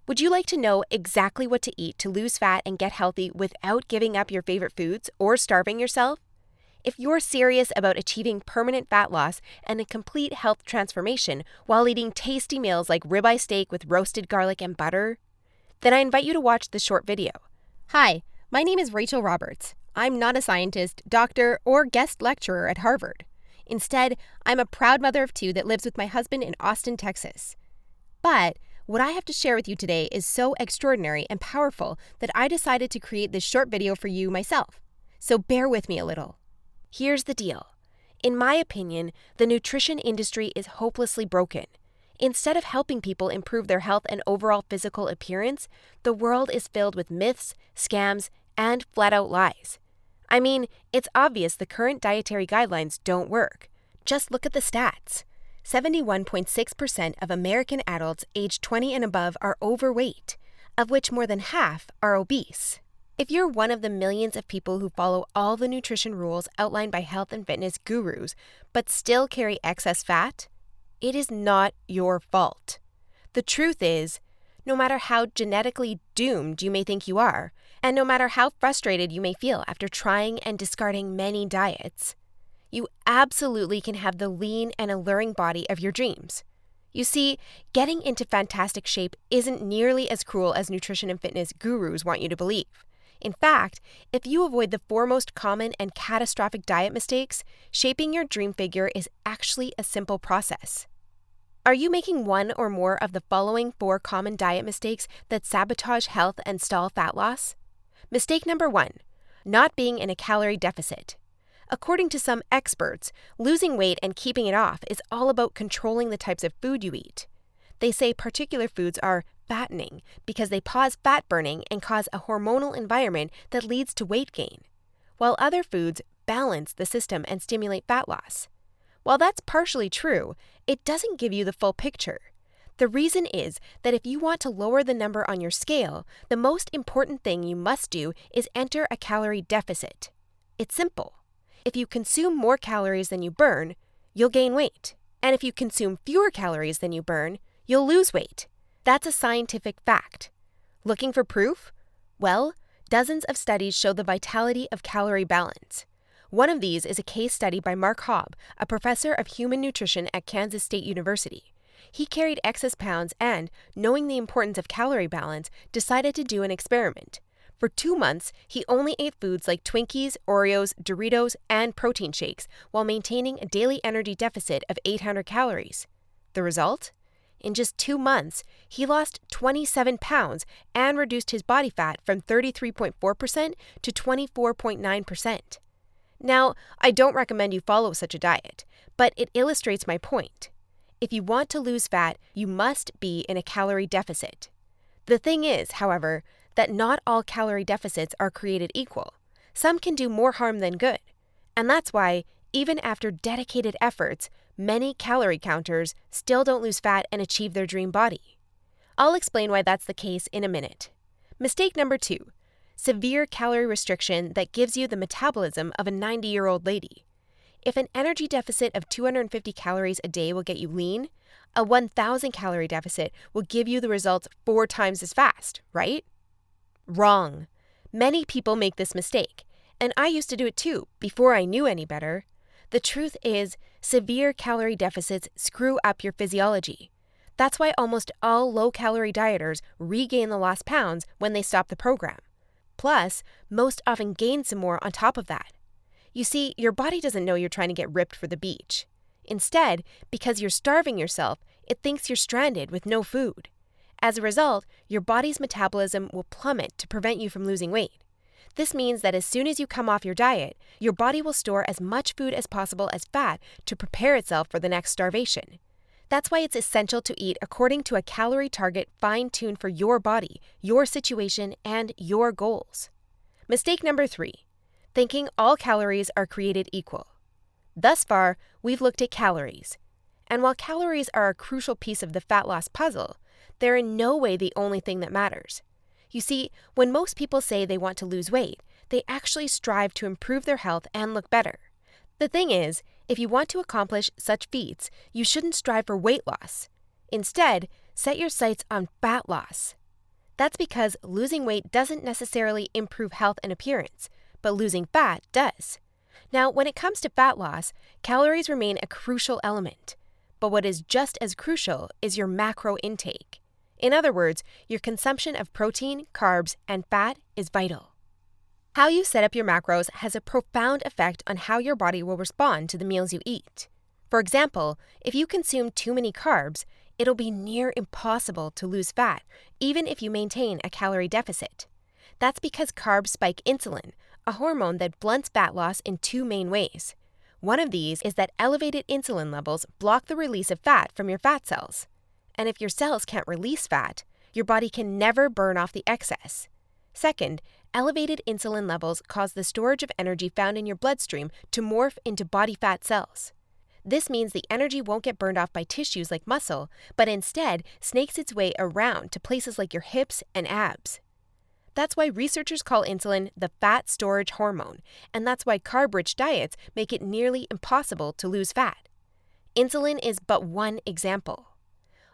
Would you like to know exactly what to eat to lose fat and get healthy without giving up your favorite foods or starving yourself? If you're serious about achieving permanent fat loss and a complete health transformation while eating tasty meals like ribeye steak with roasted garlic and butter, then I invite you to watch this short video. Hi, my name is Rachel Roberts. I'm not a scientist, doctor, or guest lecturer at Harvard. Instead, I'm a proud mother of two that lives with my husband in Austin, Texas. But what I have to share with you today is so extraordinary and powerful that I decided to create this short video for you myself. So bear with me a little. Here's the deal. In my opinion, the nutrition industry is hopelessly broken. Instead of helping people improve their health and overall physical appearance, the world is filled with myths, scams, and flat-out lies. I mean, it's obvious the current dietary guidelines don't work. Just look at the stats. 71.6% of American adults aged 20 and above are overweight, of which more than half are obese. If you're one of the millions of people who follow all the nutrition rules outlined by health and fitness gurus, but still carry excess fat, it is not your fault. The truth is, no matter how genetically doomed you may think you are, and no matter how frustrated you may feel after trying and discarding many diets, you absolutely can have the lean and alluring body of your dreams. You see, getting into fantastic shape isn't nearly as cruel as nutrition and fitness gurus want you to believe. In fact, if you avoid the four most common and catastrophic diet mistakes, shaping your dream figure is actually a simple process. Are you making one or more of the following 4 common diet mistakes that sabotage health and stall fat loss? Mistake number 1, not being in a calorie deficit. According to some experts, losing weight and keeping it off is all about controlling the types of food you eat. They say particular foods are fattening because they pause fat burning and cause a hormonal environment that leads to weight gain, while other foods balance the system and stimulate fat loss. While that's partially true, it doesn't give you the full picture. The reason is that if you want to lower the number on your scale, the most important thing you must do is enter a calorie deficit. It's simple. If you consume more calories than you burn, you'll gain weight. And if you consume fewer calories than you burn, you'll lose weight. That's a scientific fact. Looking for proof? Well, dozens of studies show the vitality of calorie balance. One of these is a case study by Mark Hobb, a professor of human nutrition at Kansas State University. He carried excess pounds and, knowing the importance of calorie balance, decided to do an experiment. For 2 months, he only ate foods like Twinkies, Oreos, Doritos, and protein shakes while maintaining a daily energy deficit of 800 calories. The result? In just 2 months, he lost 27 pounds and reduced his body fat from 33.4% to 24.9%. Now, I don't recommend you follow such a diet, but it illustrates my point. If you want to lose fat, you must be in a calorie deficit. The thing is, however, that not all calorie deficits are created equal. Some can do more harm than good. And that's why, even after dedicated efforts, many calorie counters still don't lose fat and achieve their dream body. I'll explain why that's the case in a minute. Mistake number 2, severe calorie restriction that gives you the metabolism of a 90-year-old lady. If an energy deficit of 250 calories a day will get you lean, a 1,000 calorie deficit will give you the results 4 times as fast, right? Wrong. Many people make this mistake, and I used to do it too, before I knew any better. The truth is, severe calorie deficits screw up your physiology. That's why almost all low-calorie dieters regain the lost pounds when they stop the program. Plus, most often gain some more on top of that. You see, your body doesn't know you're trying to get ripped for the beach. Instead, because you're starving yourself, it thinks you're stranded with no food. As a result, your body's metabolism will plummet to prevent you from losing weight. This means that as soon as you come off your diet, your body will store as much food as possible as fat to prepare itself for the next starvation. That's why it's essential to eat according to a calorie target fine-tuned for your body, your situation, and your goals. Mistake number 3, thinking all calories are created equal. Thus far, we've looked at calories. And while calories are a crucial piece of the fat loss puzzle, they're in no way the only thing that matters. You see, when most people say they want to lose weight, they actually strive to improve their health and look better. The thing is, if you want to accomplish such feats, you shouldn't strive for weight loss. Instead, set your sights on fat loss. That's because losing weight doesn't necessarily improve health and appearance, but losing fat does. Now, when it comes to fat loss, calories remain a crucial element. But what is just as crucial is your macro intake. In other words, your consumption of protein, carbs, and fat is vital. How you set up your macros has a profound effect on how your body will respond to the meals you eat. For example, if you consume too many carbs, it'll be near impossible to lose fat, even if you maintain a calorie deficit. That's because carbs spike insulin, a hormone that blunts fat loss in two main ways. One of these is that elevated insulin levels block the release of fat from your fat cells. And if your cells can't release fat, your body can never burn off the excess. Second, elevated insulin levels cause the storage of energy found in your bloodstream to morph into body fat cells. This means the energy won't get burned off by tissues like muscle, but instead snakes its way around to places like your hips and abs. That's why researchers call insulin the fat storage hormone, and that's why carb-rich diets make it nearly impossible to lose fat. Insulin is but one example.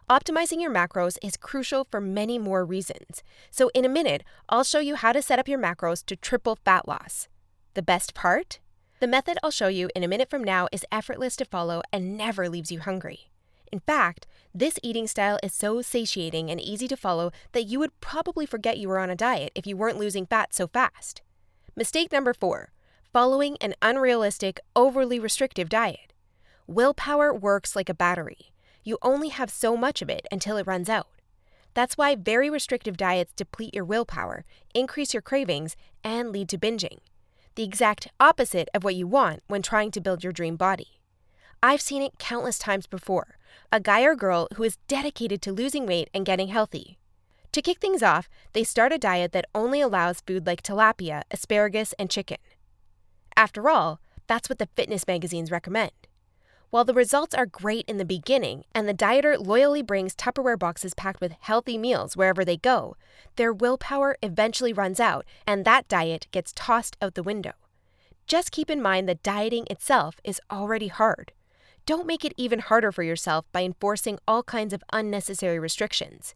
Optimizing your macros is crucial for many more reasons. So in a minute, I'll show you how to set up your macros to triple fat loss. The best part? The method I'll show you in a minute from now is effortless to follow and never leaves you hungry. In fact, this eating style is so satiating and easy to follow that you would probably forget you were on a diet if you weren't losing fat so fast. Mistake number 4, following an unrealistic, overly restrictive diet. Willpower works like a battery. You only have so much of it until it runs out. That's why very restrictive diets deplete your willpower, increase your cravings, and lead to binging. The exact opposite of what you want when trying to build your dream body. I've seen it countless times before. A guy or girl who is dedicated to losing weight and getting healthy. To kick things off, they start a diet that only allows food like tilapia, asparagus, and chicken. After all, that's what the fitness magazines recommend. While the results are great in the beginning, and the dieter loyally brings Tupperware boxes packed with healthy meals wherever they go, their willpower eventually runs out, and that diet gets tossed out the window. Just keep in mind that dieting itself is already hard. Don't make it even harder for yourself by enforcing all kinds of unnecessary restrictions.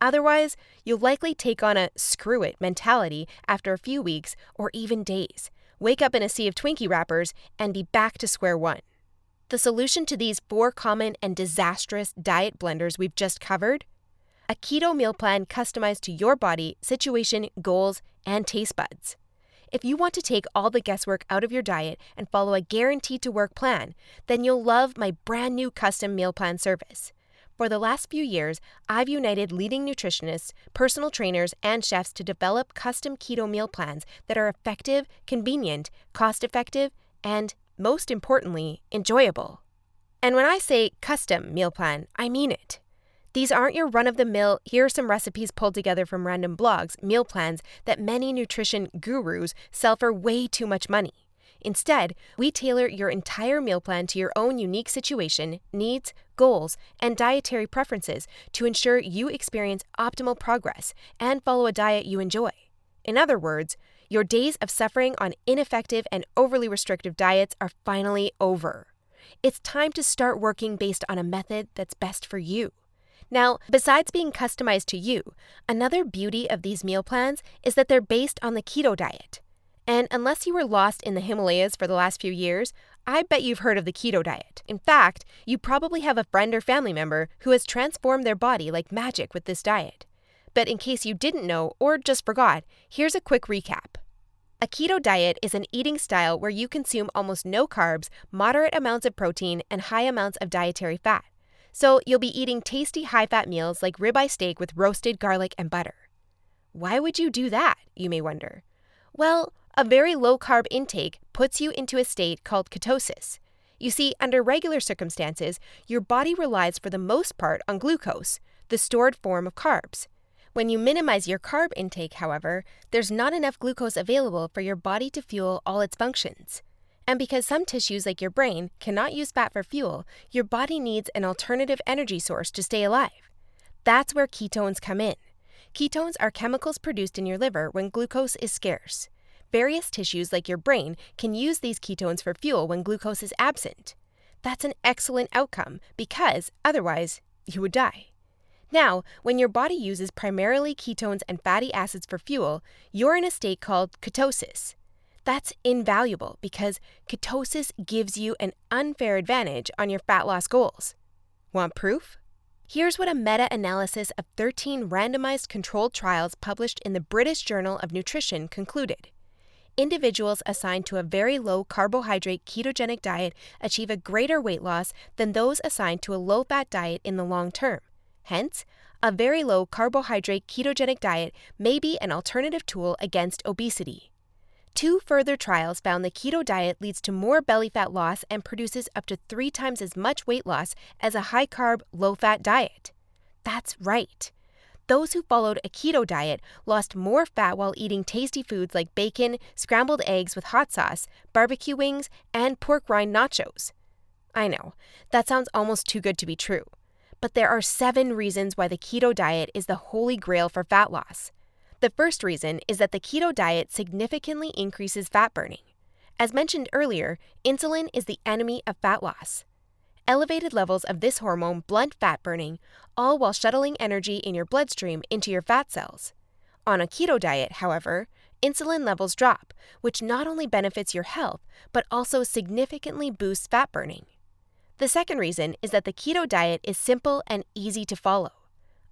Otherwise, you'll likely take on a screw it mentality after a few weeks or even days, wake up in a sea of Twinkie wrappers, and be back to square one. The solution to these 4 common and disastrous diet blunders we've just covered? A keto meal plan customized to your body, situation, goals, and taste buds. If you want to take all the guesswork out of your diet and follow a guaranteed-to-work plan, then you'll love my brand new custom meal plan service. For the last few years, I've united leading nutritionists, personal trainers, and chefs to develop custom keto meal plans that are effective, convenient, cost-effective, and most importantly, enjoyable. And when I say custom meal plan, I mean it. These aren't your run-of-the-mill, here are some recipes pulled together from random blogs, meal plans that many nutrition gurus sell for way too much money. Instead, we tailor your entire meal plan to your own unique situation, needs, goals, and dietary preferences to ensure you experience optimal progress and follow a diet you enjoy. In other words, your days of suffering on ineffective and overly restrictive diets are finally over. It's time to start working based on a method that's best for you. Now, besides being customized to you, another beauty of these meal plans is that they're based on the keto diet. And unless you were lost in the Himalayas for the last few years, I bet you've heard of the keto diet. In fact, you probably have a friend or family member who has transformed their body like magic with this diet. But in case you didn't know or just forgot, here's a quick recap. A keto diet is an eating style where you consume almost no carbs, moderate amounts of protein, and high amounts of dietary fat. So you'll be eating tasty high-fat meals like ribeye steak with roasted garlic and butter. Why would you do that, you may wonder? Well, a very low-carb intake puts you into a state called ketosis. You see, under regular circumstances, your body relies for the most part on glucose, the stored form of carbs. When you minimize your carb intake, however, there's not enough glucose available for your body to fuel all its functions. And because some tissues like your brain cannot use fat for fuel, your body needs an alternative energy source to stay alive. That's where ketones come in. Ketones are chemicals produced in your liver when glucose is scarce. Various tissues like your brain can use these ketones for fuel when glucose is absent. That's an excellent outcome because, otherwise, you would die. Now, when your body uses primarily ketones and fatty acids for fuel, you're in a state called ketosis. That's invaluable because ketosis gives you an unfair advantage on your fat loss goals. Want proof? Here's what a meta-analysis of 13 randomized controlled trials published in the British Journal of Nutrition concluded. Individuals assigned to a very low carbohydrate ketogenic diet achieve a greater weight loss than those assigned to a low-fat diet in the long term. Hence, a very low carbohydrate ketogenic diet may be an alternative tool against obesity. 2 further trials found the keto diet leads to more belly fat loss and produces up to 3 times as much weight loss as a high-carb, low-fat diet. That's right. Those who followed a keto diet lost more fat while eating tasty foods like bacon, scrambled eggs with hot sauce, barbecue wings, and pork rind nachos. I know, that sounds almost too good to be true. But there are 7 reasons why the keto diet is the holy grail for fat loss. The first reason is that the keto diet significantly increases fat burning. As mentioned earlier, insulin is the enemy of fat loss. Elevated levels of this hormone blunt fat burning, all while shuttling energy in your bloodstream into your fat cells. On a keto diet, however, insulin levels drop, which not only benefits your health, but also significantly boosts fat burning. The second reason is that the keto diet is simple and easy to follow.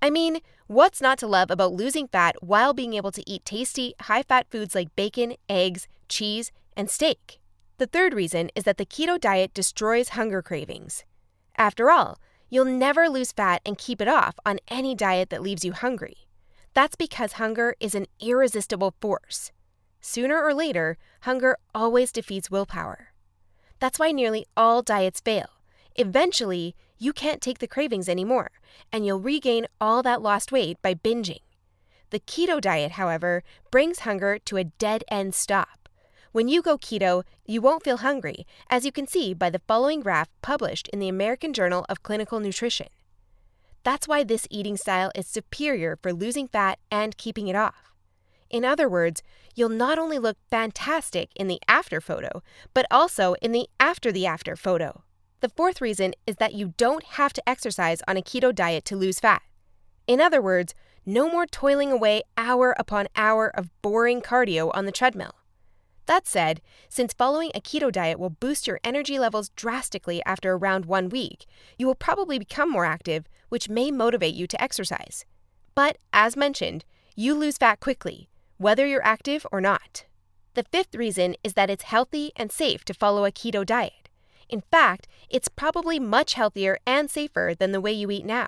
I mean, what's not to love about losing fat while being able to eat tasty, high-fat foods like bacon, eggs, cheese, and steak? The third reason is that the keto diet destroys hunger cravings. After all, you'll never lose fat and keep it off on any diet that leaves you hungry. That's because hunger is an irresistible force. Sooner or later, hunger always defeats willpower. That's why nearly all diets fail. Eventually, you can't take the cravings anymore, and you'll regain all that lost weight by binging. The keto diet, however, brings hunger to a dead-end stop. When you go keto, you won't feel hungry, as you can see by the following graph published in the American Journal of Clinical Nutrition. That's why this eating style is superior for losing fat and keeping it off. In other words, you'll not only look fantastic in the after photo, but also in the after photo. The fourth reason is that you don't have to exercise on a keto diet to lose fat. In other words, no more toiling away hour upon hour of boring cardio on the treadmill. That said, since following a keto diet will boost your energy levels drastically after around 1 week, you will probably become more active, which may motivate you to exercise. But, as mentioned, you lose fat quickly, whether you're active or not. The fifth reason is that it's healthy and safe to follow a keto diet. In fact, it's probably much healthier and safer than the way you eat now.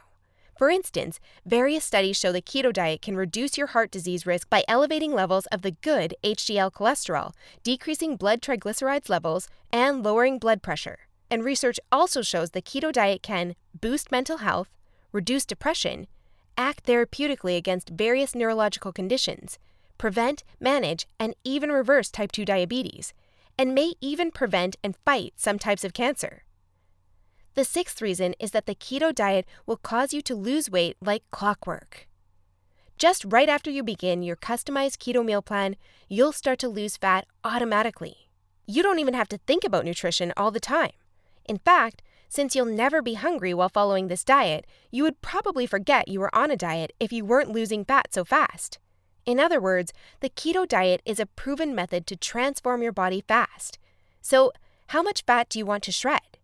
For instance, various studies show the keto diet can reduce your heart disease risk by elevating levels of the good HDL cholesterol, decreasing blood triglycerides levels, and lowering blood pressure. And research also shows the keto diet can boost mental health, reduce depression, act therapeutically against various neurological conditions, prevent, manage, and even reverse type 2 diabetes, and may even prevent and fight some types of cancer. The sixth reason is that the keto diet will cause you to lose weight like clockwork. Just right after you begin your customized keto meal plan, you'll start to lose fat automatically. You don't even have to think about nutrition all the time. In fact, since you'll never be hungry while following this diet, you would probably forget you were on a diet if you weren't losing fat so fast. In other words, the keto diet is a proven method to transform your body fast. So, how much fat do you want to shred?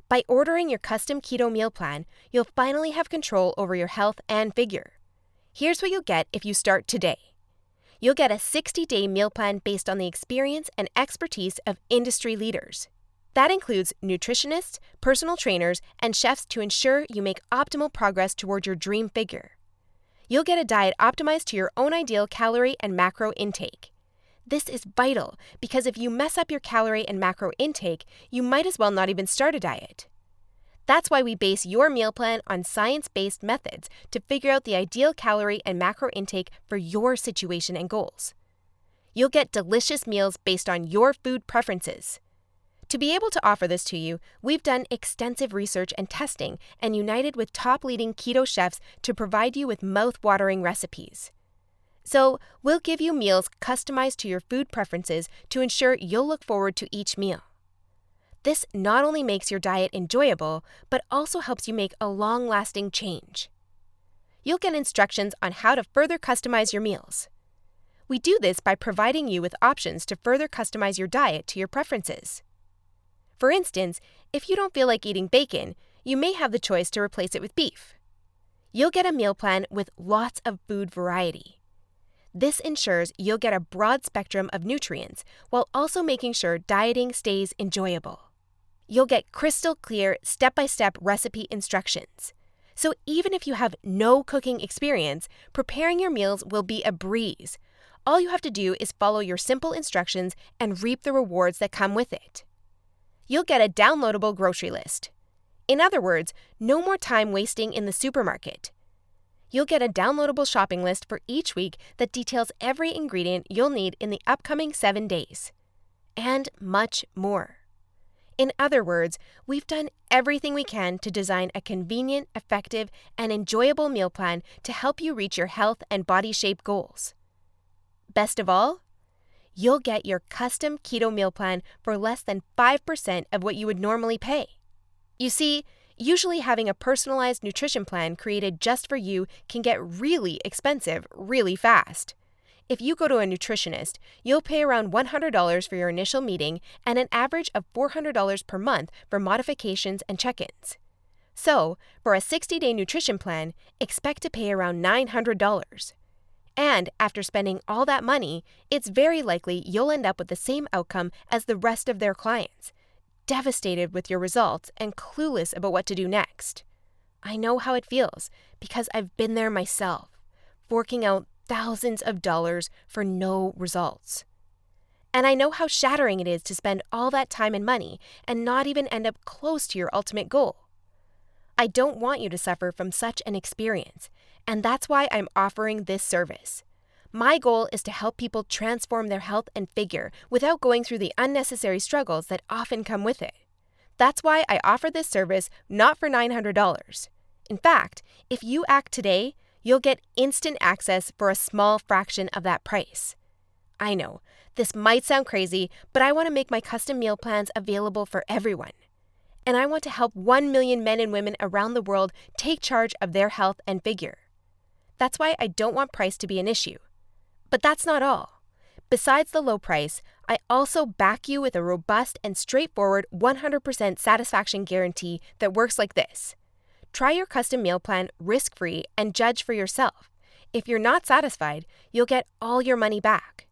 By ordering your custom keto meal plan, you'll finally have control over your health and figure. Here's what you'll get if you start today. You'll get a 60-day meal plan based on the experience and expertise of industry leaders. That includes nutritionists, personal trainers, and chefs to ensure you make optimal progress toward your dream figure. You'll get a diet optimized to your own ideal calorie and macro intake. This is vital because if you mess up your calorie and macro intake, you might as well not even start a diet. That's why we base your meal plan on science-based methods to figure out the ideal calorie and macro intake for your situation and goals. You'll get delicious meals based on your food preferences. To be able to offer this to you, we've done extensive research and testing and united with top leading keto chefs to provide you with mouth-watering recipes. So, we'll give you meals customized to your food preferences to ensure you'll look forward to each meal. This not only makes your diet enjoyable, but also helps you make a long-lasting change. you'll get instructions on how to further customize your meals. We do this by providing you with options to further customize your diet to your preferences. For instance, if you don't feel like eating bacon, you may have the choice to replace it with beef. You'll get a meal plan with lots of food variety. This ensures you'll get a broad spectrum of nutrients while also making sure dieting stays enjoyable. You'll get crystal clear step-by-step recipe instructions. So even if you have no cooking experience, preparing your meals will be a breeze. All you have to do is follow your simple instructions and reap the rewards that come with it. You'll get a downloadable grocery list. In other words, no more time wasting in the supermarket. You'll get a downloadable shopping list for each week that details every ingredient you'll need in the upcoming 7 days. And much more. In other words, we've done everything we can to design a convenient, effective, and enjoyable meal plan to help you reach your health and body shape goals. Best of all, you'll get your custom keto meal plan for less than 5% of what you would normally pay. You see, usually having a personalized nutrition plan created just for you can get really expensive really fast. If you go to a nutritionist, you'll pay around $100 for your initial meeting and an average of $400 per month for modifications and check-ins. So, for a 60-day nutrition plan, expect to pay around $900. And after spending all that money, it's very likely you'll end up with the same outcome as the rest of their clients, devastated with your results and clueless about what to do next. I know how it feels because I've been there myself, forking out thousands of dollars for no results. And I know how shattering it is to spend all that time and money and not even end up close to your ultimate goal. I don't want you to suffer from such an experience, and that's why I'm offering this service. My goal is to help people transform their health and figure without going through the unnecessary struggles that often come with it. That's why I offer this service not for $900. In fact, if you act today, you'll get instant access for a small fraction of that price. I know, this might sound crazy, but I want to make my custom meal plans available for everyone. And I want to help 1 million men and women around the world take charge of their health and figure. That's why I don't want price to be an issue. But that's not all. Besides the low price, I also back you with a robust and straightforward 100% satisfaction guarantee that works like this. Try your custom meal plan risk-free and judge for yourself. If you're not satisfied, you'll get all your money back.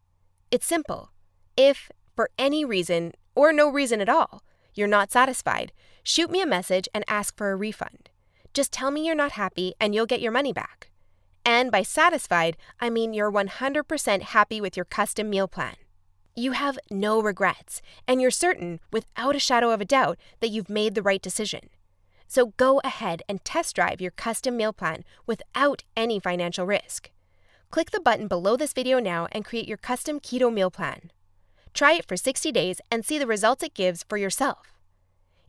It's simple. If, for any reason, or no reason at all, you're not satisfied, shoot me a message and ask for a refund. Just tell me you're not happy and you'll get your money back. And by satisfied, I mean you're 100% happy with your custom meal plan. You have no regrets, and you're certain, without a shadow of a doubt, that you've made the right decision. So go ahead and test drive your custom meal plan without any financial risk. Click the button below this video now and create your custom keto meal plan. Try it for 60 days and see the results it gives for yourself.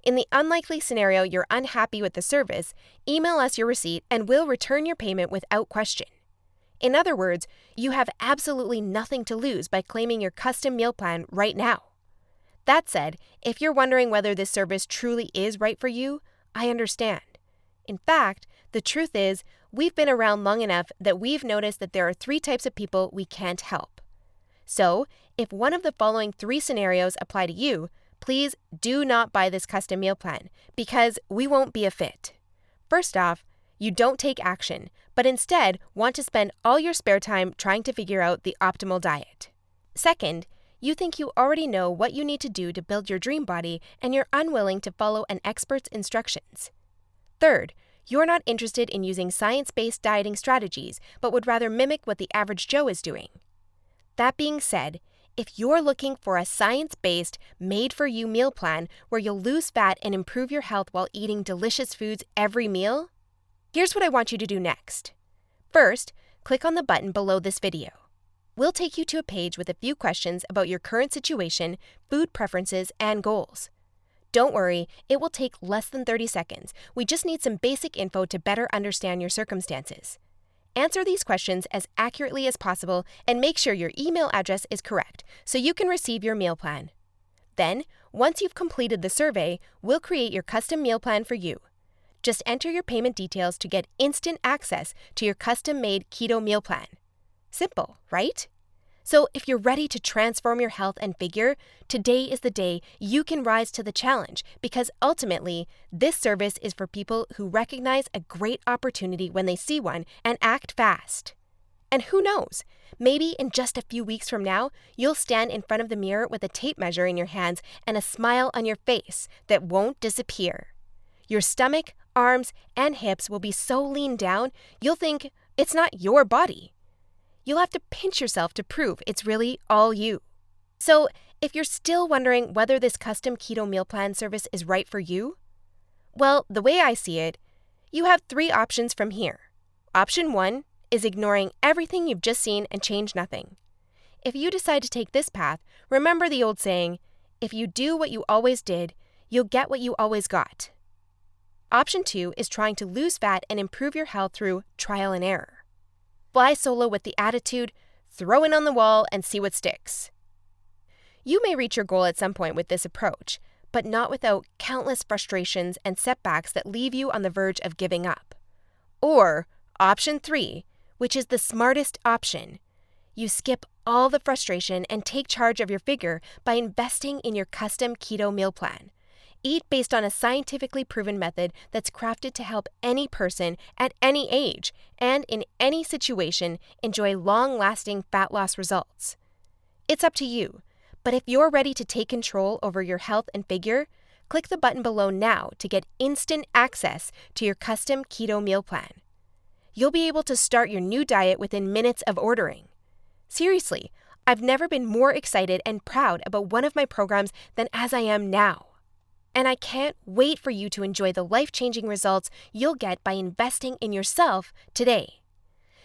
In the unlikely scenario you're unhappy with the service, email us your receipt and we'll return your payment without question. In other words, you have absolutely nothing to lose by claiming your custom meal plan right now. That said, if you're wondering whether this service truly is right for you, I understand. In fact, the truth is, we've been around long enough that we've noticed that there are 3 types of people we can't help. So, if one of the following 3 scenarios apply to you, please do not buy this custom meal plan because we won't be a fit. First off, you don't take action, but instead want to spend all your spare time trying to figure out the optimal diet. Second, you think you already know what you need to do to build your dream body and you're unwilling to follow an expert's instructions. Third, you're not interested in using science-based dieting strategies but would rather mimic what the average Joe is doing. That being said, if you're looking for a science-based, made-for-you meal plan where you'll lose fat and improve your health while eating delicious foods every meal, here's what I want you to do next. First, click on the button below this video. We'll take you to a page with a few questions about your current situation, food preferences, and goals. Don't worry, it will take less than 30 seconds. We just need some basic info to better understand your circumstances. Answer these questions as accurately as possible and make sure your email address is correct so you can receive your meal plan. Then, once you've completed the survey, we'll create your custom meal plan for you. Just enter your payment details to get instant access to your custom-made keto meal plan. Simple, right? So if you're ready to transform your health and figure, today is the day you can rise to the challenge, because ultimately, this service is for people who recognize a great opportunity when they see one and act fast. And who knows, maybe in just a few weeks from now, you'll stand in front of the mirror with a tape measure in your hands and a smile on your face that won't disappear. Your stomach, arms, and hips will be so lean down, you'll think it's not your body. You'll have to pinch yourself to prove it's really all you. So, if you're still wondering whether this custom keto meal plan service is right for you, well, the way I see it, you have 3 options from here. Option 1 is ignoring everything you've just seen and change nothing. If you decide to take this path, remember the old saying, if you do what you always did, you'll get what you always got. Option 2 is trying to lose fat and improve your health through trial and error. Fly solo with the attitude, throw it on the wall and see what sticks. You may reach your goal at some point with this approach, but not without countless frustrations and setbacks that leave you on the verge of giving up. Or option 3, which is the smartest option. You skip all the frustration and take charge of your figure by investing in your custom keto meal plan. Eat based on a scientifically proven method that's crafted to help any person at any age and in any situation enjoy long-lasting fat loss results. It's up to you, but if you're ready to take control over your health and figure, click the button below now to get instant access to your custom keto meal plan. You'll be able to start your new diet within minutes of ordering. Seriously, I've never been more excited and proud about one of my programs than as I am now. And I can't wait for you to enjoy the life-changing results you'll get by investing in yourself today.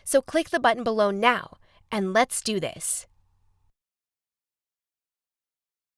So click the button below now, and let's do this.